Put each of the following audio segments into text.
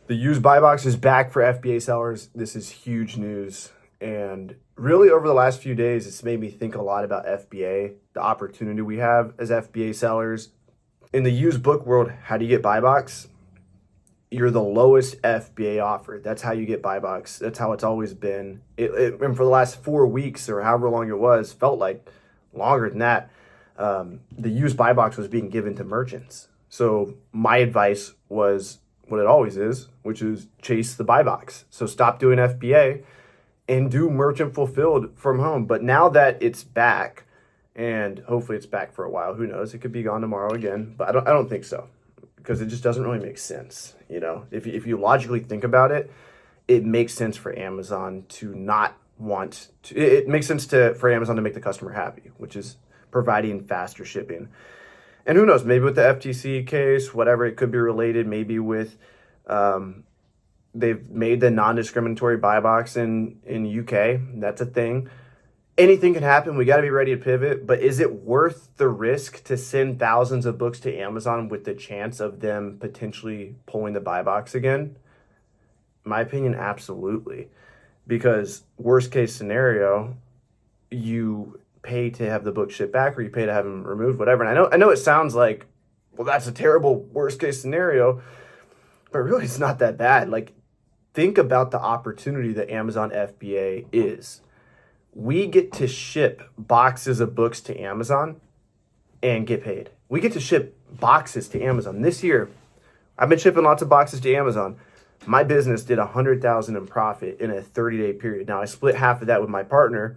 The used buy box is back for FBA sellers. This is huge news. And really, over the last few days, it's made me think a lot about FBA, the opportunity we have as FBA sellers. In the used book world, how do you get buy box? You're the lowest FBA offer. That's how you get buy box. That's how it's always been. And for the last 4 weeks or however long it was, felt like longer than that, the used buy box was being given to merchants. So my advice was what it always is, which is chase the buy box. So stop doing FBA and do merchant fulfilled from home. But now that it's back, and hopefully it's back for a while, who knows? It could be gone tomorrow again, but I don't think so, because it just doesn't really make sense. You know, if you logically think about it, it makes sense for Amazon to not want to. It makes sense for Amazon to make the customer happy, which is providing faster shipping. And who knows, maybe with the FTC case, whatever, it could be related. Maybe with they've made the non-discriminatory buy box in UK. That's a thing. Anything can happen. We got to be ready to pivot. But is it worth the risk to send thousands of books to Amazon with the chance of them potentially pulling the buy box again? In my opinion, absolutely. Because worst case scenario, you pay to have the book shipped back, or you pay to have them removed, whatever. And I know it sounds like, well, that's a terrible worst case scenario, but really it's not that bad. Like, think about the opportunity that Amazon FBA is. We get to ship boxes of books to Amazon and get paid. We get to ship boxes to Amazon. This year, I've been shipping lots of boxes to Amazon. My business did $100,000 in profit in a 30-day period. Now, I split half of that with my partner,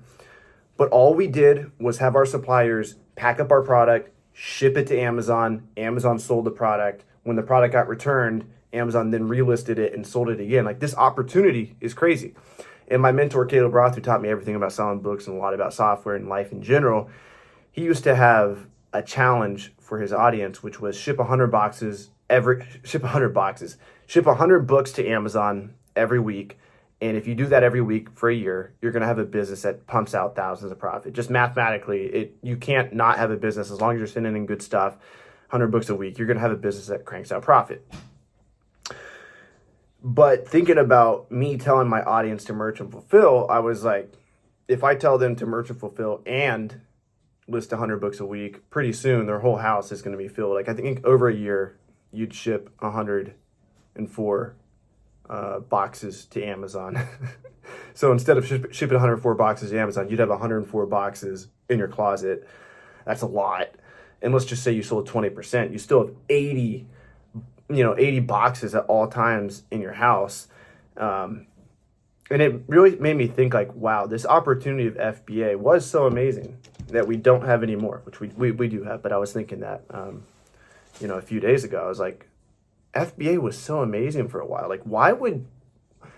but all we did was have our suppliers pack up our product, ship it to Amazon. Amazon sold the product. When the product got returned, Amazon then relisted it and sold it again. Like, this opportunity is crazy. And my mentor, Caleb Roth, who taught me everything about selling books and a lot about software and life in general, he used to have a challenge for his audience, which was ship 100 books to Amazon every week. And if you do that every week for a year, you're going to have a business that pumps out thousands of profit. Just mathematically, you can't not have a business as long as you're sending in good stuff. 100 books a week, you're going to have a business that cranks out profit. But thinking about me telling my audience to merchant fulfill, I was like, if I tell them to merchant fulfill and list 100 books a week, pretty soon their whole house is going to be filled. Like, I think over a year, you'd ship 104 boxes to Amazon. So instead of shipping 104 boxes to Amazon, you'd have 104 boxes in your closet. That's a lot. And let's just say you sold 20%. You still have 80 boxes at all times in your house. And it really made me think, like, wow, this opportunity of FBA was so amazing that we don't have anymore, which we do have. But I was thinking that, a few days ago, I was like, FBA was so amazing for a while. Like, why would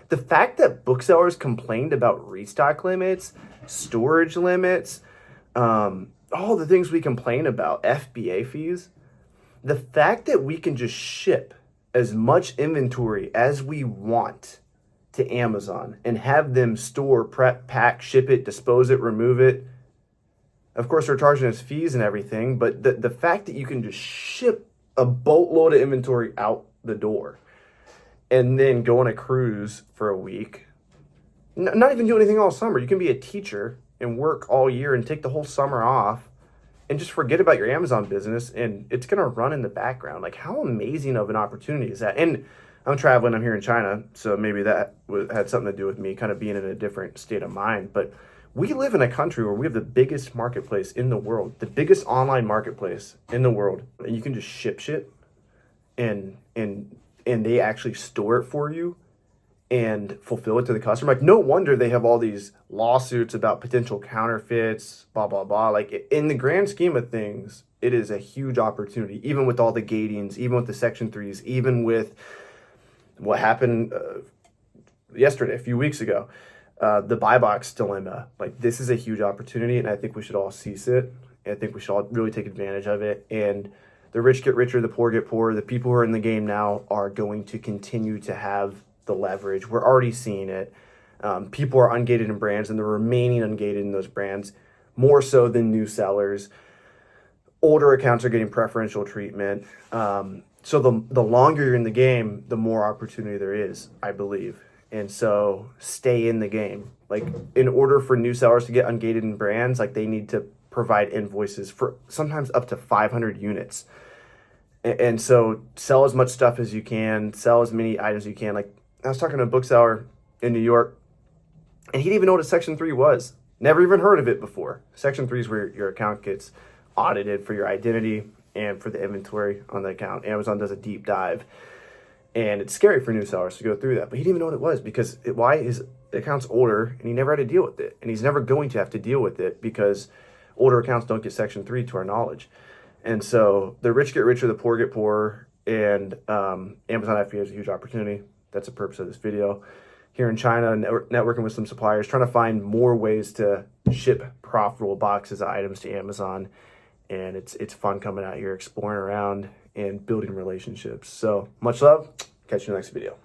the fact that booksellers complained about restock limits, storage limits, all the things we complain about, FBA fees, the fact that we can just ship as much inventory as we want to Amazon and have them store, prep, pack, ship it, dispose it, remove it. Of course, they're charging us fees and everything, but the fact that you can just ship a boatload of inventory out the door and then go on a cruise for a week, not even do anything all summer. You can be a teacher and work all year and take the whole summer off and just forget about your Amazon business, and it's going to run in the background. Like, how amazing of an opportunity is that? And I'm traveling, I'm here in China, so maybe that had something to do with me kind of being in a different state of mind. But we live in a country where we have the biggest marketplace in the world, the biggest online marketplace in the world. And you can just ship shit and they actually store it for you and fulfill it to the customer. Like, no wonder they have all these lawsuits about potential counterfeits, blah, blah, blah. Like, in the grand scheme of things, it is a huge opportunity, even with all the gatings, even with the Section 3s, even with what happened yesterday, a few weeks ago, the buy box dilemma. Like, this is a huge opportunity, and I think we should all seize it. I think we should all really take advantage of it. And the rich get richer, the poor get poorer. The people who are in the game now are going to continue to have the leverage. We're already seeing it. People are ungated in brands, and they're remaining ungated in those brands more so than new sellers. Older accounts are getting preferential treatment. So the longer you're in the game, the more opportunity there is, I believe. And so stay in the game. Like, in order for new sellers to get ungated in brands, like, they need to provide invoices for sometimes up to 500 units. And so sell as much stuff as you can, sell as many items as you can. Like, I was talking to a bookseller in New York, and he didn't even know what a Section 3 was. Never even heard of it before. Section 3 is where your account gets audited for your identity and for the inventory on the account. Amazon does a deep dive. And it's scary for new sellers to go through that. But he didn't even know what it was because why? His account's older and he never had to deal with it. And he's never going to have to deal with it because older accounts don't get Section 3 to our knowledge. And so the rich get richer, the poor get poorer. And Amazon FBA is a huge opportunity. That's the purpose of this video. Here in China, networking with some suppliers, trying to find more ways to ship profitable boxes of items to Amazon. And it's fun coming out here, exploring around and building relationships. So much love. Catch you in the next video.